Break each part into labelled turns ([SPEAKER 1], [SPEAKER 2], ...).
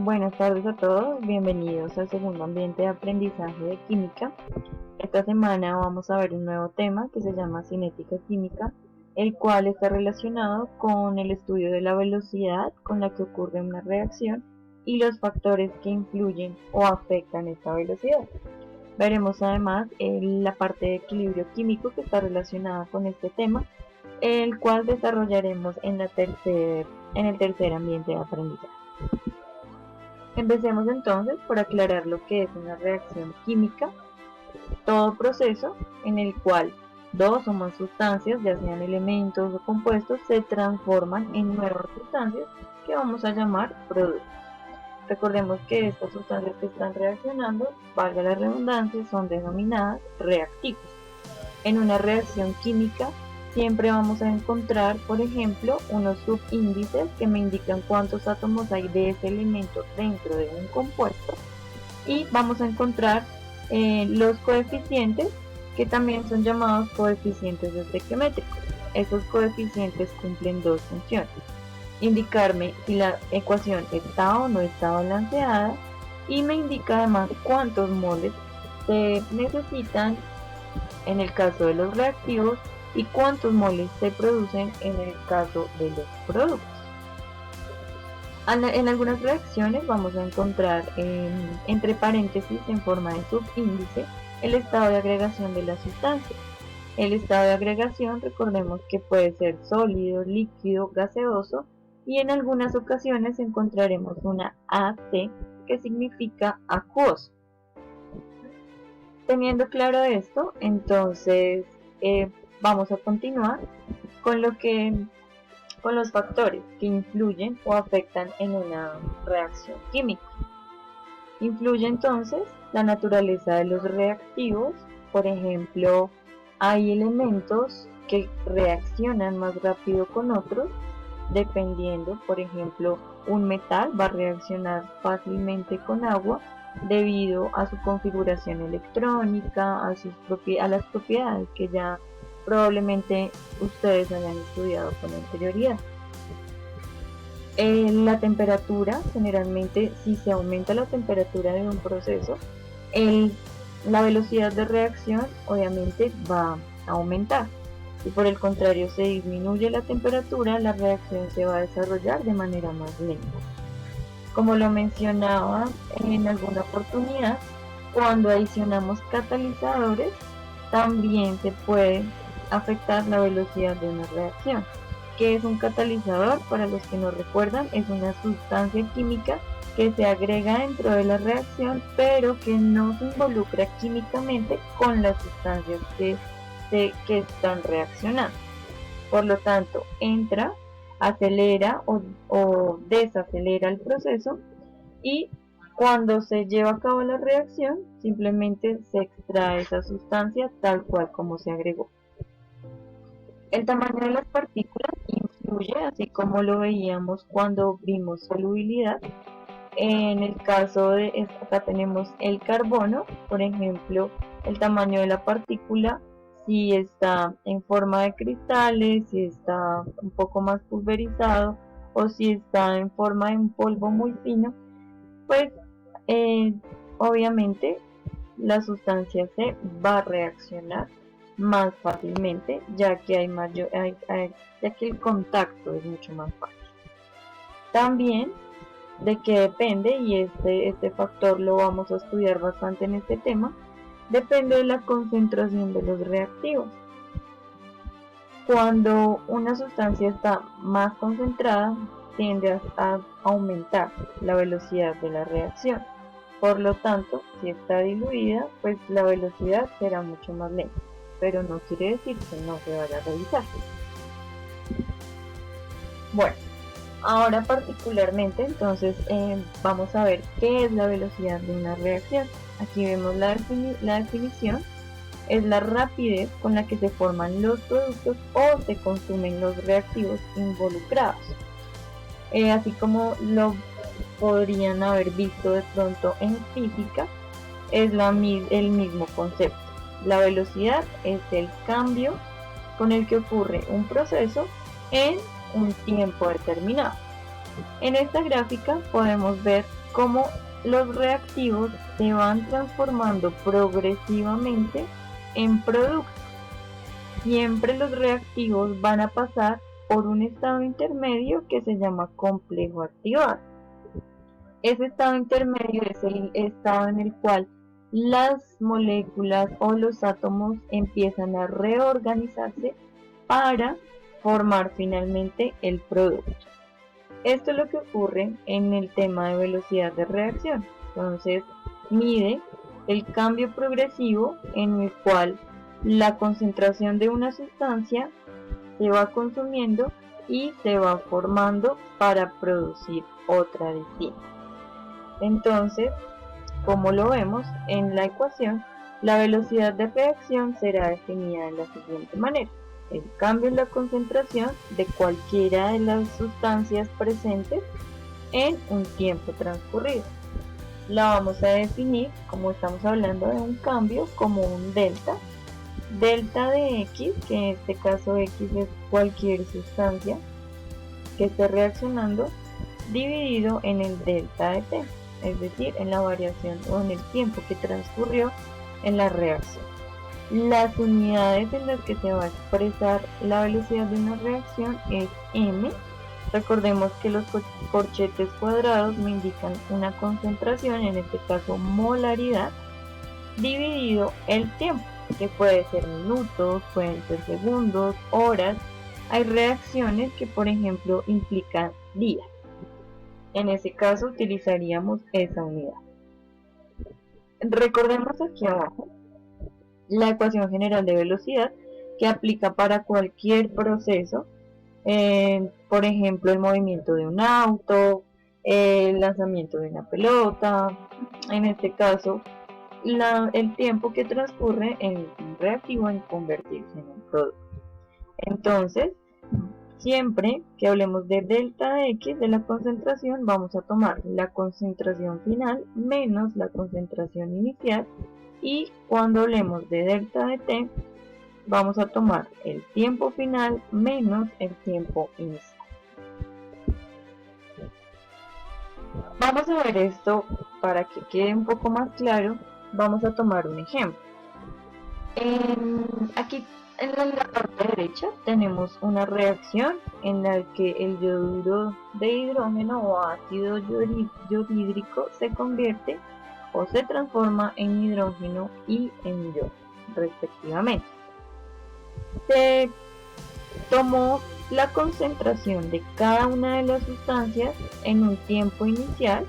[SPEAKER 1] Buenas tardes a todos, bienvenidos al segundo ambiente de aprendizaje de química. Esta semana vamos a ver un nuevo tema que se llama cinética química, el cual está relacionado con el estudio de la velocidad con la que ocurre una reacción y los factores que influyen o afectan esta velocidad. Veremos además la parte de equilibrio químico que está relacionada con este tema, el cual desarrollaremos en el tercer ambiente de aprendizaje. Empecemos entonces por aclarar lo que es una reacción química. Todo proceso en el cual dos o más sustancias, ya sean elementos o compuestos, se transforman en nuevas sustancias que vamos a llamar productos. Recordemos que estas sustancias que están reaccionando, valga la redundancia, son denominadas reactivos. En una reacción química siempre vamos a encontrar, por ejemplo, unos subíndices que me indican cuántos átomos hay de ese elemento dentro de un compuesto, y vamos a encontrar los coeficientes, que también son llamados coeficientes estequiométricos. Estos coeficientes cumplen dos funciones: indicarme si la ecuación está o no está balanceada, y me indica además cuántos moles se necesitan en el caso de los reactivos y cuántos moles se producen en el caso de los productos. En algunas reacciones vamos a encontrar entre paréntesis en forma de subíndice el estado de agregación de la sustancia. El estado de agregación, recordemos que puede ser sólido, líquido, gaseoso, y en algunas ocasiones encontraremos una AC, que significa acuoso. Teniendo claro esto, entonces vamos a continuar con los factores que influyen o afectan en una reacción química. Influye entonces la naturaleza de los reactivos. Por ejemplo, hay elementos que reaccionan más rápido con otros, dependiendo. Por ejemplo, un metal va a reaccionar fácilmente con agua debido a su configuración electrónica, a las propiedades que ya probablemente ustedes hayan estudiado con anterioridad. La temperatura, generalmente si se aumenta la temperatura de un proceso, la velocidad de reacción obviamente va a aumentar. Si por el contrario se disminuye la temperatura, la reacción se va a desarrollar de manera más lenta. Como lo mencionaba en alguna oportunidad, cuando adicionamos catalizadores, también se puede afectar la velocidad de una reacción. ¿Qué es un catalizador? Para los que no recuerdan, es una sustancia química que se agrega dentro de la reacción, pero que no se involucra químicamente con las sustancias que están reaccionando. Por lo tanto, entra, acelera o desacelera el proceso, y cuando se lleva a cabo la reacción, simplemente se extrae esa sustancia tal cual como se agregó. El tamaño de las partículas influye, así como lo veíamos cuando vimos solubilidad. En el caso de acá tenemos el carbono, por ejemplo, el tamaño de la partícula, si está en forma de cristales, si está un poco más pulverizado o si está en forma de un polvo muy fino, pues obviamente la sustancia C va a reaccionar más fácilmente, ya que el contacto es mucho más fácil. También de qué depende, y este factor lo vamos a estudiar bastante en este tema, depende de la concentración de los reactivos. Cuando una sustancia está más concentrada, tiende a aumentar la velocidad de la reacción. Por lo tanto, si está diluida, pues la velocidad será mucho más lenta, pero no quiere decir que no se vaya a realizar. Bueno, ahora particularmente entonces vamos a ver qué es la velocidad de una reacción. Aquí vemos la definición: es la rapidez con la que se forman los productos o se consumen los reactivos involucrados. Así como lo podrían haber visto de pronto en física, es el mismo concepto. La velocidad es el cambio con el que ocurre un proceso en un tiempo determinado. En esta gráfica podemos ver cómo los reactivos se van transformando progresivamente en productos. Siempre los reactivos van a pasar por un estado intermedio que se llama complejo activado. Ese estado intermedio es el estado en el cual las moléculas o los átomos empiezan a reorganizarse para formar finalmente el producto. Esto es lo que ocurre en el tema de velocidad de reacción. Entonces, mide el cambio progresivo en el cual la concentración de una sustancia se va consumiendo y se va formando para producir otra distinta. Entonces, como lo vemos en la ecuación, la velocidad de reacción será definida de la siguiente manera: el cambio en la concentración de cualquiera de las sustancias presentes en un tiempo transcurrido. La vamos a definir, como estamos hablando de un cambio, como un delta. Delta de X, que en este caso X es cualquier sustancia que esté reaccionando, dividido en el delta de T, es decir, en la variación o en el tiempo que transcurrió en la reacción. Las unidades en las que se va a expresar la velocidad de una reacción es m. Recordemos que los corchetes cuadrados me indican una concentración, en este caso molaridad, dividido el tiempo, que puede ser minutos, pueden ser segundos, horas. Hay reacciones que, por ejemplo, implican días. En ese caso utilizaríamos esa unidad. Recordemos aquí abajo la ecuación general de velocidad que aplica para cualquier proceso, por ejemplo, el movimiento de un auto, el lanzamiento de una pelota, en este caso el tiempo que transcurre en un reactivo en convertirse en un producto. Entonces, siempre que hablemos de delta X de la concentración, vamos a tomar la concentración final menos la concentración inicial, y cuando hablemos de delta de T, vamos a tomar el tiempo final menos el tiempo inicial. Vamos a ver esto para que quede un poco más claro. Vamos a tomar un ejemplo. Aquí en la parte derecha tenemos una reacción en la que el yoduro de hidrógeno o ácido yodhídrico se convierte o se transforma en hidrógeno y en yodo, respectivamente. Se tomó la concentración de cada una de las sustancias en un tiempo inicial.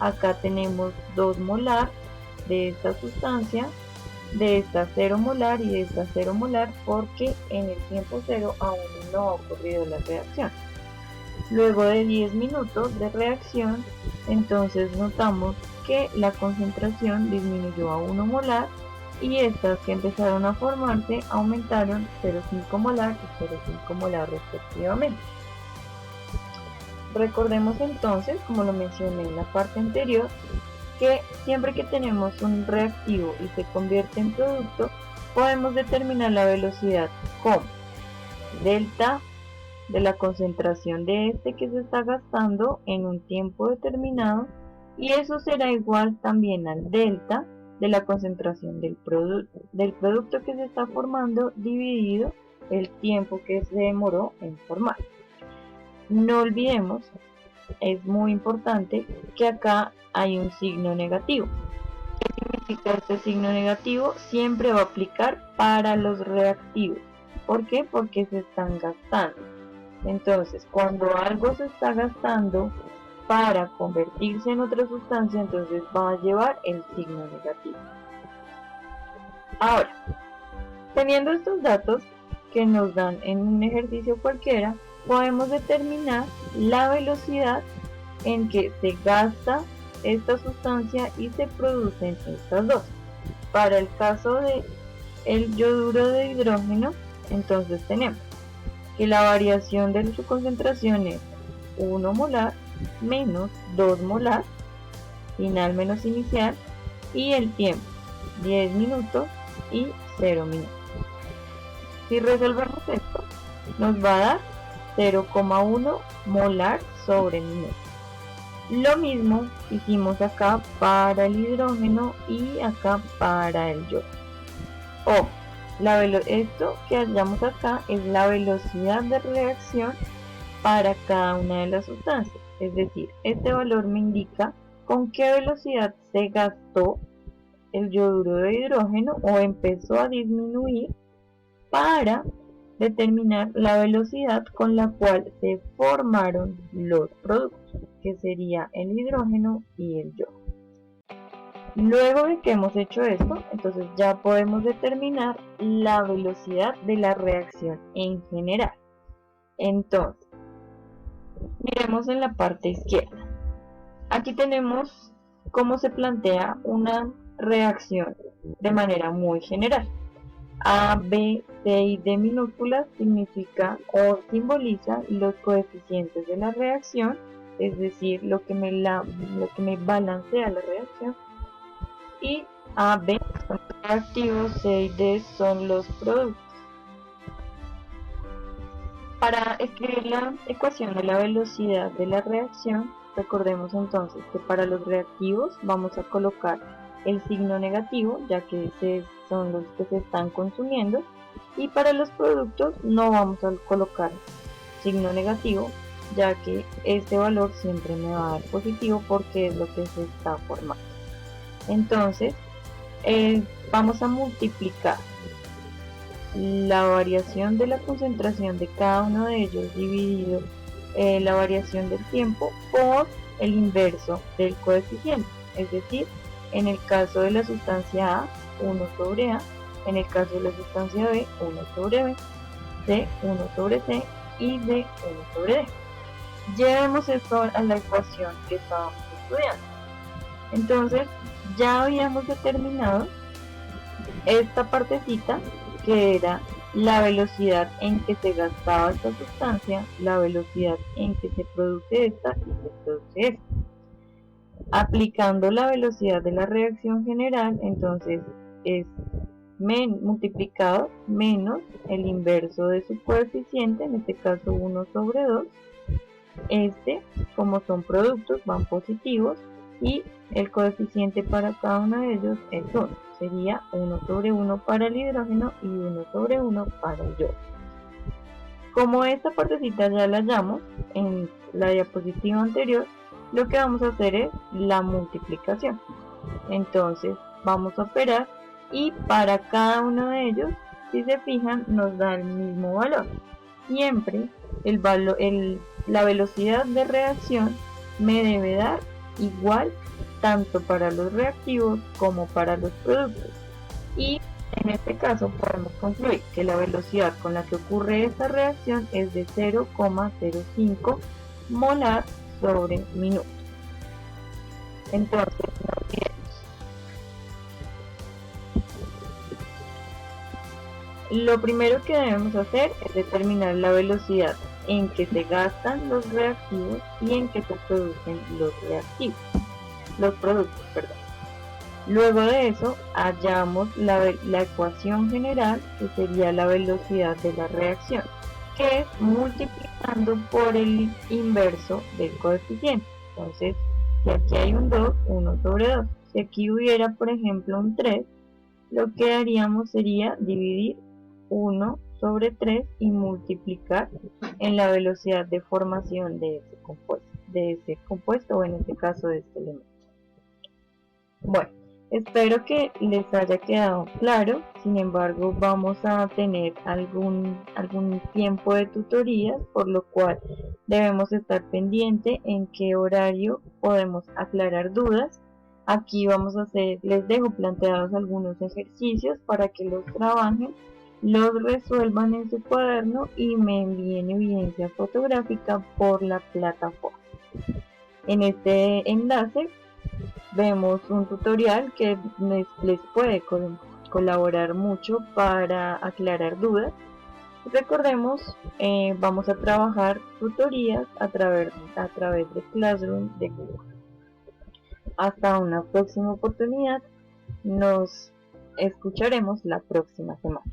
[SPEAKER 1] Acá tenemos 2 molar de esta sustancia, de esta 0 molar y de esta 0 molar, porque en el tiempo 0 aún no ha ocurrido la reacción. Luego de 10 minutos de reacción, entonces notamos que la concentración disminuyó a 1 molar y estas que empezaron a formarse aumentaron 0,5 molar y 0,5 molar respectivamente. Recordemos entonces, como lo mencioné en la parte anterior, que siempre que tenemos un reactivo y se convierte en producto, podemos determinar la velocidad como delta de la concentración de este que se está gastando en un tiempo determinado, y eso será igual también al delta de la concentración del producto que se está formando dividido el tiempo que se demoró en formar. No olvidemos, es muy importante, que acá hay un signo negativo. ¿Qué significa este signo negativo? Siempre va a aplicar para los reactivos. ¿Por qué? Porque se están gastando. Entonces, cuando algo se está gastando para convertirse en otra sustancia, entonces va a llevar el signo negativo. Ahora, teniendo estos datos que nos dan en un ejercicio cualquiera, podemos determinar la velocidad en que se gasta esta sustancia y se producen estas dos. Para el caso de el yoduro de hidrógeno, entonces tenemos que la variación de su concentración es 1 molar menos 2 molar, final menos inicial, y el tiempo 10 minutos y 0 minutos. Si resolvemos esto, nos va a dar 0,1 molar sobre minuto. Lo mismo hicimos acá para el hidrógeno y acá para el yodo. Esto que hallamos acá es la velocidad de reacción para cada una de las sustancias. Es decir, este valor me indica con qué velocidad se gastó el yoduro de hidrógeno o empezó a disminuir para determinar la velocidad con la cual se formaron los productos, que sería el hidrógeno y el yodo. Luego de que hemos hecho esto, entonces ya podemos determinar la velocidad de la reacción en general. Entonces, miremos en la parte izquierda. Aquí tenemos cómo se plantea una reacción de manera muy general. A, B, C y D minúsculas significa o simboliza los coeficientes de la reacción, es decir, lo que me balancea la reacción. Y A, B son los reactivos, C y D son los productos. Para escribir la ecuación de la velocidad de la reacción, recordemos entonces que para los reactivos vamos a colocar el signo negativo, ya que son los que se están consumiendo, y para los productos no vamos a colocar signo negativo, ya que este valor siempre me va a dar positivo porque es lo que se está formando. Entonces, vamos a multiplicar la variación de la concentración de cada uno de ellos dividido la variación del tiempo por el inverso del coeficiente, es decir, en el caso de la sustancia A, 1 sobre A, en el caso de la sustancia B, 1 sobre B, C, 1 sobre C y D, 1 sobre D. Llevemos esto a la ecuación que estábamos estudiando. Entonces, ya habíamos determinado esta partecita que era la velocidad en que se gastaba esta sustancia, la velocidad en que se produce esta y se produce esta. Aplicando la velocidad de la reacción general, entonces es multiplicado menos el inverso de su coeficiente, en este caso 1 sobre 2. Como son productos, van positivos y el coeficiente para cada uno de ellos es 1. Sería 1 sobre 1 para el hidrógeno y 1 sobre 1 para el yodo. Como esta partecita ya la hallamos en la diapositiva anterior, lo que vamos a hacer es la multiplicación. Entonces vamos a operar y para cada uno de ellos, si se fijan, nos da el mismo valor. Siempre la velocidad de reacción me debe dar igual tanto para los reactivos como para los productos. Y en este caso podemos concluir que la velocidad con la que ocurre esta reacción es de 0,05 molar sobre minuto. Entonces, no olvidemos. Lo primero que debemos hacer es determinar la velocidad en que se gastan los reactivos y en que se producen los productos. Luego de eso, hallamos la ecuación general, que sería la velocidad de la reacción, que es multiplicando por el inverso del coeficiente. Entonces, si aquí hay un 2, 1 sobre 2. Si aquí hubiera, por ejemplo, un 3, lo que haríamos sería dividir 1 sobre 3 y multiplicar en la velocidad de formación de ese compuesto o en este caso de este elemento. Bueno, espero que les haya quedado claro. Sin embargo, vamos a tener algún tiempo de tutorías, por lo cual debemos estar pendiente en qué horario podemos aclarar dudas. Aquí les dejo planteados algunos ejercicios para que los trabajen, los resuelvan en su cuaderno y me envíen evidencia fotográfica por la plataforma. En este enlace vemos un tutorial que les puede colaborar mucho para aclarar dudas. Recordemos, vamos a trabajar tutorías a través de Classroom de Google. Hasta una próxima oportunidad, nos escucharemos la próxima semana.